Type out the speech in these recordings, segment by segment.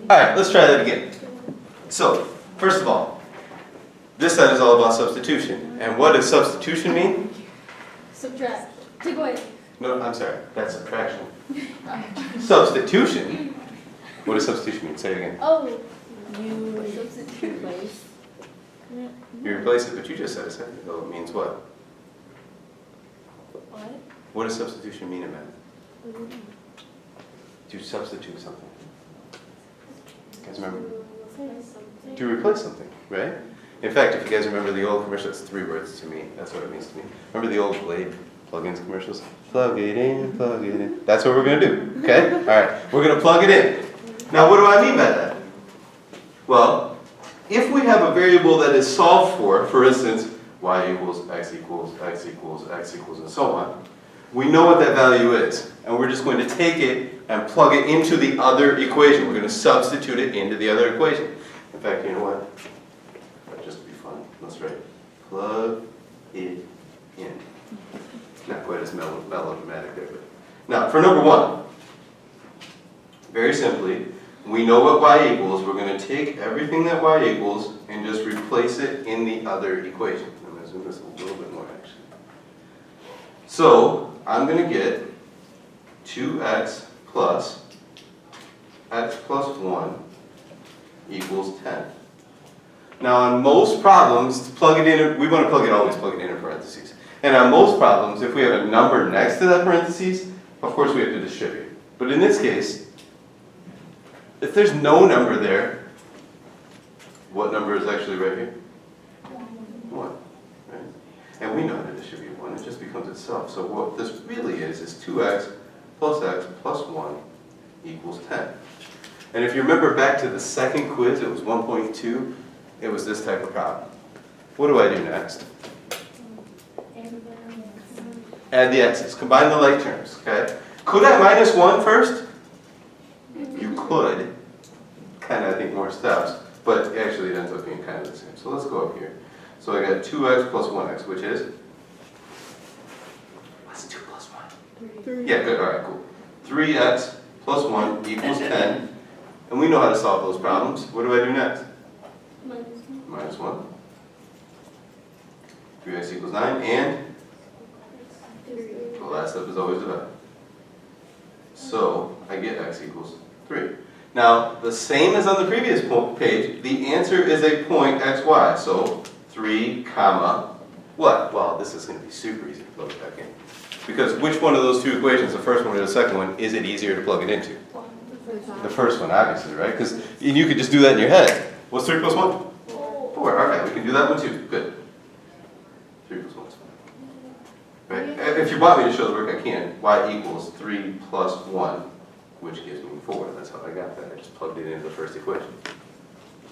Alright, let's try that again. So, first of all, this side is all about substitution. And what does substitution mean? Subtract. Take away. No, I'm sorry, that's subtraction. Substitution? What does substitution mean? Say it again. Oh, You replace. You replace it, but you just said a second ago it means what? what? What does substitution mean in math? To substitute something. You guys remember? To replace something, right? In fact, if you guys remember the old commercial, it's 3 words to me. That's what it means to me. Remember the old Blade plugins commercials? Plug it in, plug it in. That's what we're going to do, okay? All right, we're going to plug it in. Now, what do I mean by that? Well, if we have a variable that is solved for instance, y equals, x equals, x equals, x equals, and so on, we know what that value is. And we're just going to take it and plug it into the other equation. We're going to substitute it into the other equation. In fact, you know what? Just to be fun, let's write plug it in. Not quite as melodramatic there, but. Now, for number 1, very simply, we know what y equals. We're going to take everything that y equals and just replace it in the other equation. I'm going to zoom this a little bit more, actually. So, I'm going to get 2x plus x plus 1 equals 10. Now, on most problems, to plug it in, we want to always plug it in parentheses. And on most problems, if we have a number next to that parentheses, of course we have to distribute. But in this case, if there's no number there, what number is actually right here? 1, right? And we know how to distribute 1, it just becomes itself. So what this really is 2x plus x plus 1 equals 10. And if you remember back to the second quiz, it was 1.2, it was this type of problem. What do I do next? Add the x's, combine the like terms, okay? Could I minus 1 first? You could, kind of I think more steps, but actually it ends up being kind of the same. So let's go up here. So I got 2x plus 1x, which is? What's 2 plus 1? 3. Yeah, good, alright, cool. 3x plus 1 equals 10. And we know how to solve those problems. What do I do next? Minus 1. 3x equals 9, and the last step is always divide. So I get x equals 3. Now, the same as on the previous page, the answer is a point xy. So 3 comma what? Well, this is going to be super easy to plug it back in. Because which one of those 2 equations, the first one or the second one, is it easier to plug it into? The first one, obviously, right? Because you could just do that in your head. What's 3 plus 1? 4. Okay, we can do that one too. Good. 3 plus 1 is fine. Right? If you want me to show the work, I can. Y equals 3 plus 1, which gives me 4. That's how I got that. I just plugged it into the first equation.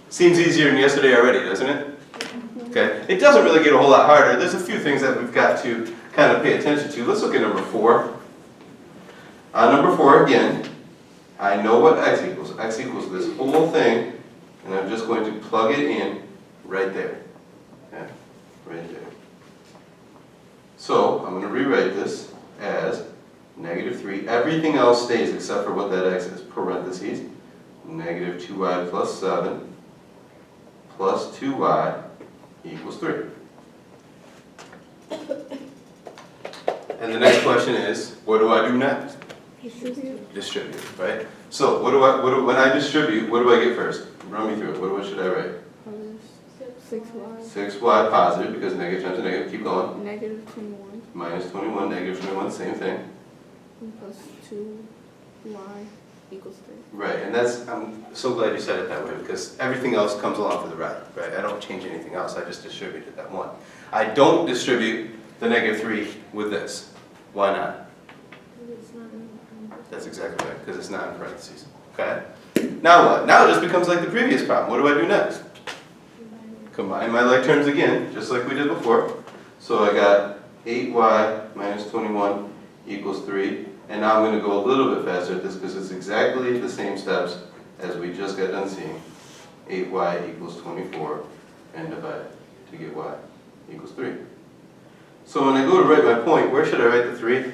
Seems easier than yesterday already, doesn't it? Okay. It doesn't really get a whole lot harder. There's a few things that we've got to kind of pay attention to. Let's look at number 4. Number 4, again, I know what x equals. X equals this whole thing, and I'm just going to plug it in right there. Okay? Right there. So, I'm going to rewrite this as -3. Everything else stays except for what that x is. Parentheses, -2y plus 7 plus 2y equals 3. And the next question is, what do I do next? Distribute, right? So, when I distribute, what do I get first? Run me through it. What should I write? 6y. 6y positive, because negative times a negative. Keep going. Negative 21. Minus 21, negative 21, same thing. Plus 2y equals 3. Right, and I'm so glad you said it that way, because everything else comes along for the ride, right? I don't change anything else, I just distributed that 1. I don't distribute the -3 with this. Why not? That's exactly right, because it's not in parentheses. Okay? Now what? Now it just becomes like the previous problem. What do I do next? Combine my like terms again, just like we did before. So I got 8y minus 21 equals 3. And now I'm going to go a little bit faster at this because it's exactly the same steps as we just got done seeing. 8y equals 24 and divide to get y equals 3. So when I go to write my point, where should I write the 3?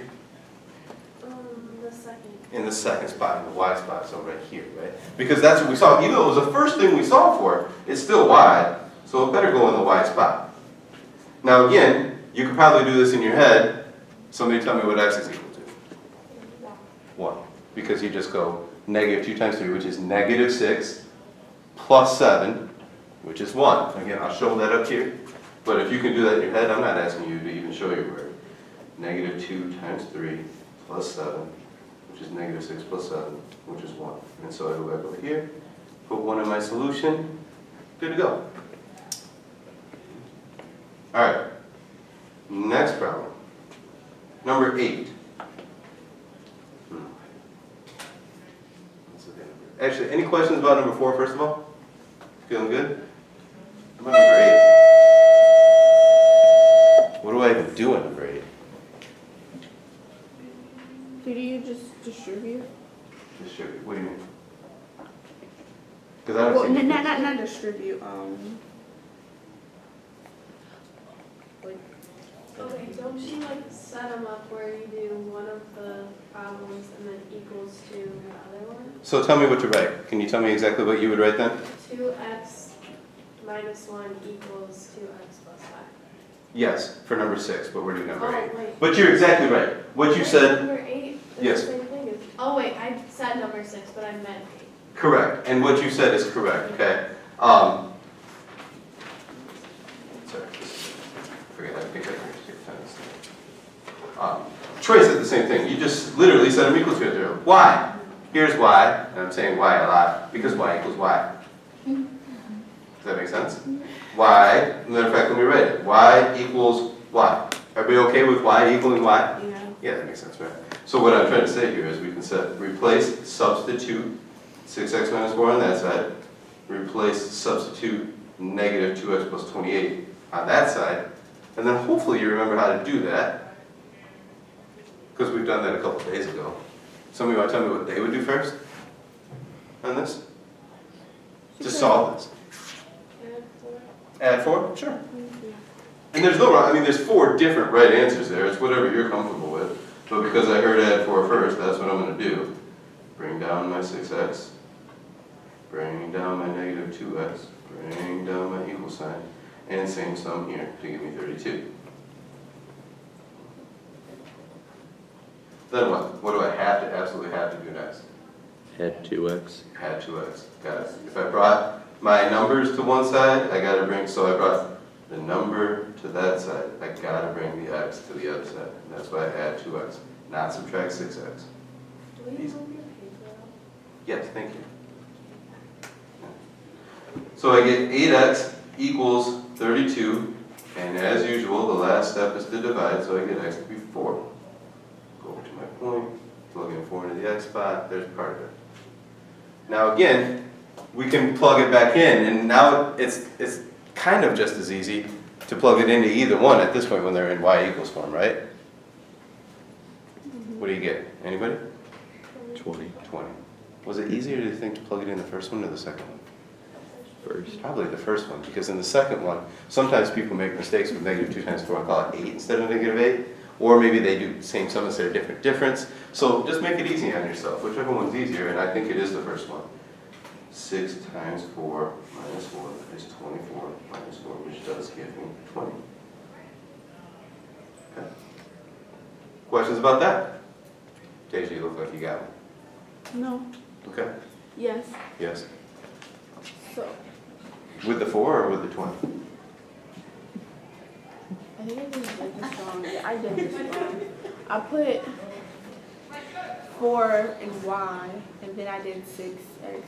The second. in the second spot, in the y spot, so right here, right? Because that's what we saw. Even though it was the first thing we solved for, it's still y, so it better go in the y spot. Now again, you could probably do this in your head. Somebody tell me what x is equal to. 1. Because you just go negative 2 times 3, which is negative 6, plus 7, which is 1. Again, I'll show that up here. But if you can do that in your head, I'm not asking you to even show your word. Negative 2 times 3 plus 7, which is negative 6 plus 7, which is 1. And so I go back over here, put 1 in my solution, good to go. All right, next problem. Number 8. Let's look at number- Actually, any questions about number 4, first of all? Feeling good? How about number 8? What do I even do on number 8? Did you just distribute? Distribute, what do you mean? Because I don't Well, see. not distribute. Like, Okay, don't you like set them up where you do one of the problems and then equals to the other one? So tell me what to write. Can you tell me exactly what you would write then? 2x minus 1 equals 2x plus 5. Yes, for number 6, but we're doing number 8. Oh, wait. But you're exactly right. What you Wait, said, Number 8 is Yes. the same thing as, oh wait, I said number 6, but I meant 8. correct, and what you said is correct, okay? Sorry, forget that, pick up your pen. Troy said the same thing. You just literally set them equal to each other. Why? Here's why, and I'm saying why a lot, because y equals y. Does that make sense? Y, matter of fact, let me write it. Y equals y. Everybody okay with y equaling y? yeah. Yeah, that makes sense, right? So what I'm trying to say here is we can replace, substitute 6x minus 4 on that side, replace, substitute negative 2x plus 28 on that side, and then hopefully you remember how to do that, because we've done that a couple days ago. Somebody want to tell me what they would do first on this? To solve this. Add 4? Sure. And there's no wrong, I mean, there's 4 different right answers there. It's whatever you're comfortable with. But because I heard add 4 first, that's what I'm going to do. Bring down my 6x. Bring down my negative 2x. Bring down my equal sign. And same sum here to give me 32. Then what? What do I have to, absolutely have to do next? Add 2x. Add 2x. Got it. If I brought my numbers to one side, I got to bring, so I brought the number to that side. I got to bring the x to the other side. And that's why I add 2x, not subtract 6x. Do we move your paper out? Yes, thank you. So I get 8x equals 32, and as usual, the last step is to divide, so I get x to be 4. Go over to my point, plug in 4 into the x spot, there's part of it. Now again, we can plug it back in, and now it's kind of just as easy to plug it into either one at this point when they're in y equals form, right? What do you get? Anybody? 20 20. Was it easier to think to plug it in the first one or the second one? first. Probably the first one, because in the second one, sometimes people make mistakes with negative 2 times 4 and call it 8 instead of negative 8. Or maybe they do same sum instead of different difference. So just make it easy on yourself, whichever one's easier, and I think it is the first one. 6 times 4 minus 4 is 24 minus 4, which does give me 20. Okay. Questions about that? Deja, you look like you got one. No. Okay. Yes. Yes. So, With the 4 or with the 20? I think I just did this wrong. Yeah, I did this wrong. I put 4 in y, and then I did 6x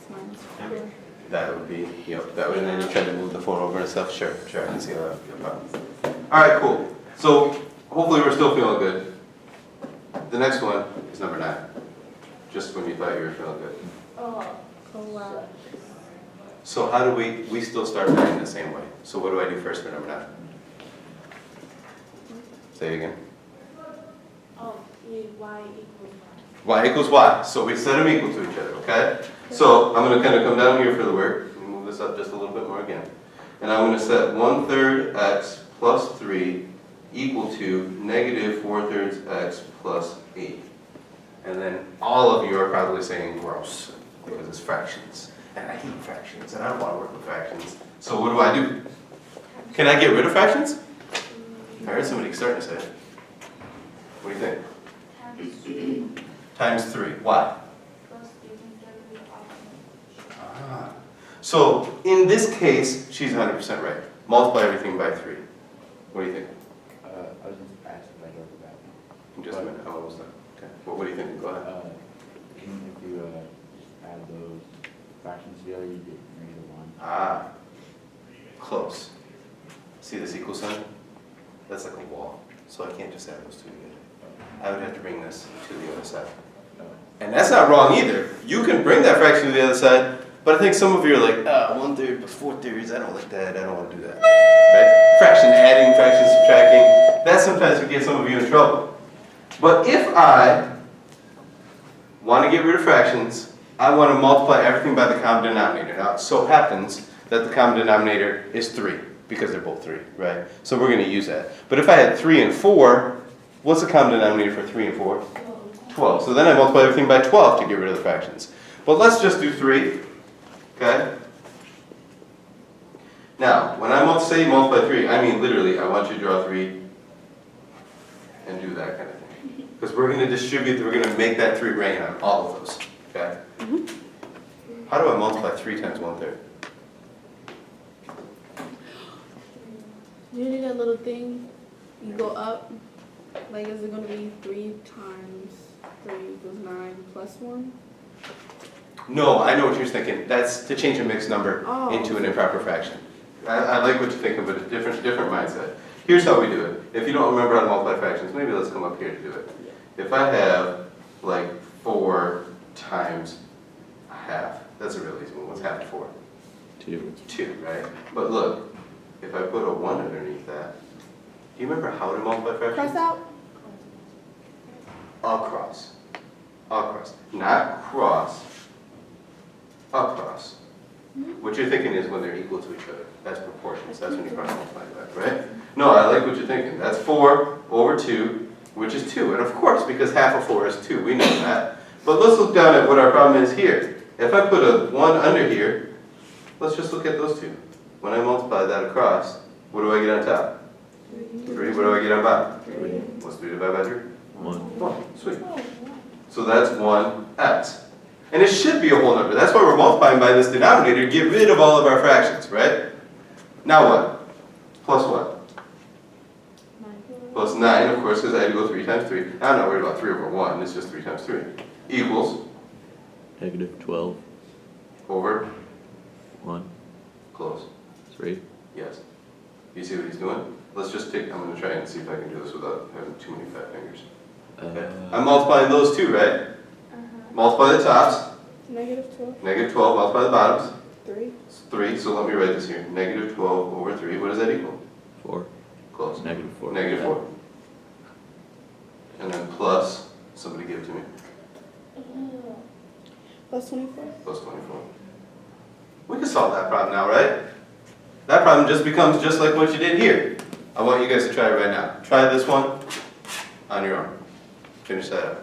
minus 4. That would be, yep, that would, and then you try to move the 4 over and stuff. Sure, I can see how that would be a problem. All right, cool. So hopefully we're still feeling good. The next one is number 9. Just when you thought you were feeling good. Oh. Oh, wow. So how do we still start writing the same way. So what do I do first for number 9? Say it again. Oh, you need y equals Y equals y. So we set them equal to each other, okay? So I'm going to kind of come down here for the work. Let me move this up just a little bit more again. And I'm going to set 1/3 x plus 3 equal to negative 4/3 x plus 8. And then all of you are probably saying gross, because it's fractions. And I hate fractions, and I don't want to work with fractions. So what do? Can I get rid of fractions? I heard somebody starting to say it. What do you think? Times 3. Why? Ah. So in this case, she's 100% right. Multiply everything by 3. What do you think? I was just asking if I go back. In just a minute, I'm almost done. Okay. What do you think? Go ahead. If you just add those fractions together, you get -1. Ah, close. See this equal sign? That's like a wall. So I can't just add those two together. I would have to bring this to the other side. And that's not wrong either. You can bring that fraction to the other side, but I think some of you are like, 1/3 plus 4/3, I don't like that, I don't want to do that. Right? Fraction adding, fraction subtracting, that sometimes would get some of you in trouble. But if I want to get rid of fractions, I want to multiply everything by the common denominator. Now, it so happens that the common denominator is 3, because they're both 3, right? So we're going to use that. But if I had 3 and 4, what's the common denominator for 3 and 4? 12. So then I multiply everything by 12 to get rid of the fractions. But let's just do 3, okay? Now, when I say multiply 3, I mean literally, I want you to draw 3 and do that kind of thing. Because we're going to distribute, we're going to make that 3 rain on all of those, okay? How do I multiply 3 times 1/3? You need a little thing, you go up, like is it gonna be 3 times 3 equals 9 plus 1? No, I know what you're thinking. That's to change a mixed number Oh. into an improper fraction. I like what you're thinking, but a different mindset. Here's how we do it. If you don't remember how to multiply fractions, maybe let's come up here to do it. If I have like 4 times a half, that's a real easy one. What's half of 4? 2. 2, right? But look, if I put a 1 underneath that, do you remember how to multiply fractions? Cross out? Across. Across. Not cross. Across. What you're thinking is when they're equal to each other. That's proportions. That's when you cross multiply that, right? No, I like what you're thinking. That's 4 over 2, which is 2. And of course, because half of 4 is 2, we know that. But let's look down at what our problem is here. If I put a 1 under here, let's just look at those two. When I multiply that across, what do I get on top? 3. What do I get on bottom? 3. What's 3 divided by 3? 1. 1. Sweet. So that's 1x. And it should be a whole number. That's why we're multiplying by this denominator. Get rid of all of our fractions, right? Now what? Plus what? Plus 9, of course, because I had to go 3 times 3. I'm not worried about 3 over 1. It's just 3 times 3. Equals -12. over 1. close. 3. Yes. You see what he's doing? Let's just take, I'm going to try and see if I can do this without having too many fat fingers. Okay. I'm multiplying those two, right? Multiply the tops, -12, -12, multiply the bottoms, 3. it's 3, so let me write this here. -12 over 3, what does that equal? 4. Close. -4. -4. And then plus, somebody give it to me, Plus 24. plus 24. We can solve that problem now, right? That problem just becomes just like what you did here. I want you guys to try it right now. Try this one on your own. Finish that up.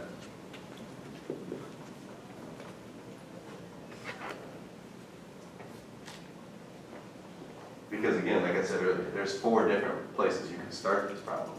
Because again, like I said earlier, there's 4 different places you can start this problem.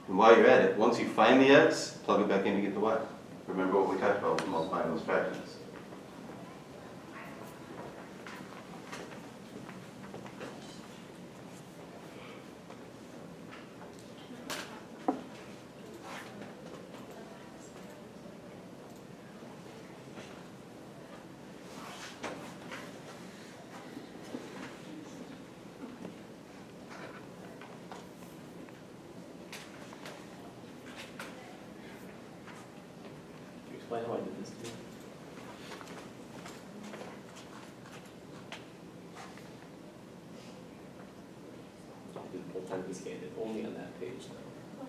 And while you're at it, once you find the x, plug it back in to get the y. Remember what we talked about with multiplying those fractions. explain how I did this to you? I did full time cascaded, only on that page though.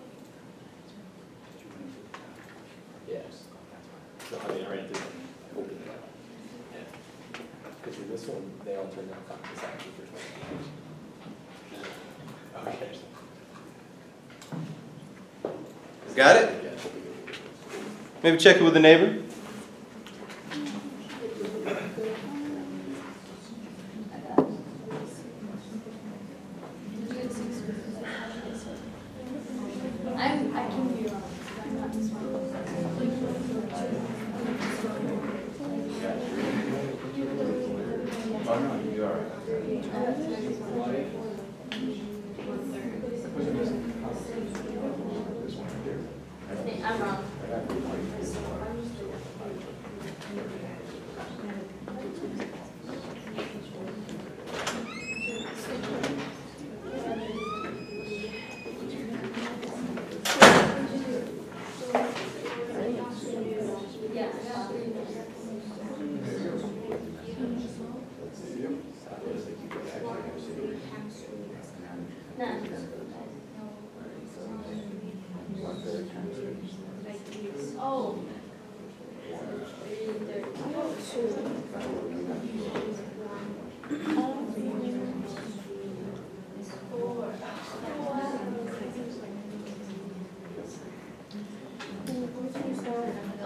Yes. No, I mean, I ran through them, I opened it up. Yeah. Because with this one, they all turned out fine, this actually for 20 pages. Okay. Got it? Maybe check it with the neighbor. I can be wrong. I'm not smart. Oh, no, you are. I'm wrong. Yeah. Oh.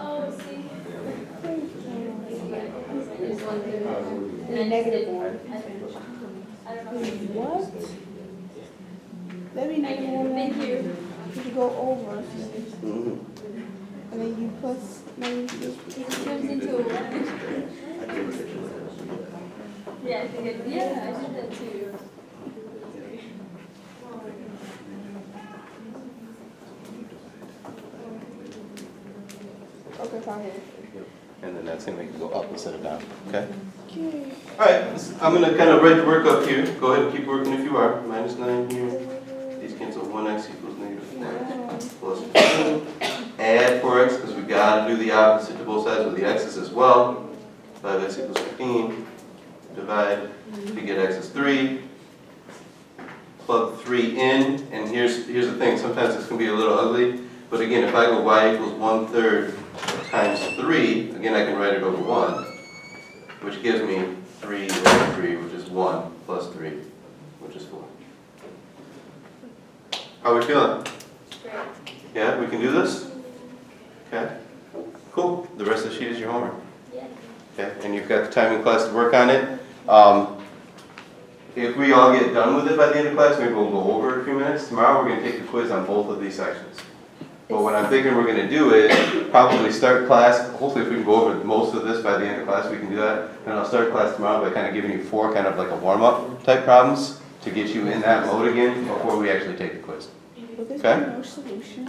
Oh, see. The negative one. I don't know. What? That'd be negative one. Thank you. You go over. And then you plus negative. It turns into a one. Yeah, I think I did that too. Okay, fine. And then that's gonna make it go up instead of down, okay? Okay. All right, I'm gonna kind of write the work up here. Go ahead and keep working if you are. -9 here. These cancel, 1x equals -4x plus 2. Add 4x, because we gotta do the opposite to both sides with the x's as well. 5x equals 15. Divide to get x is 3. Plug 3 in, and here's the thing, sometimes this can be a little ugly, but again, if I go y equals 1/3 times 3, again I can write it over 1, which gives me 3 over 3, which is 1 plus 3, which is 4. How are we feeling? Great. Yeah, we can do this? Okay, cool. The rest of the sheet is your homework. Yeah. Okay, and you've got the time in class to work on it. If we all get done with it by the end of class, maybe we'll go over it a few minutes. Tomorrow we're going to take the quiz on both of these sections. But what I'm thinking we're going to do is probably start class, hopefully if we can go over most of this by the end of class, we can do that. And I'll start class tomorrow by kind of giving you 4 kind of like a warm-up type problems to get you in that mode again before we actually take the quiz. But there's Okay. no solution.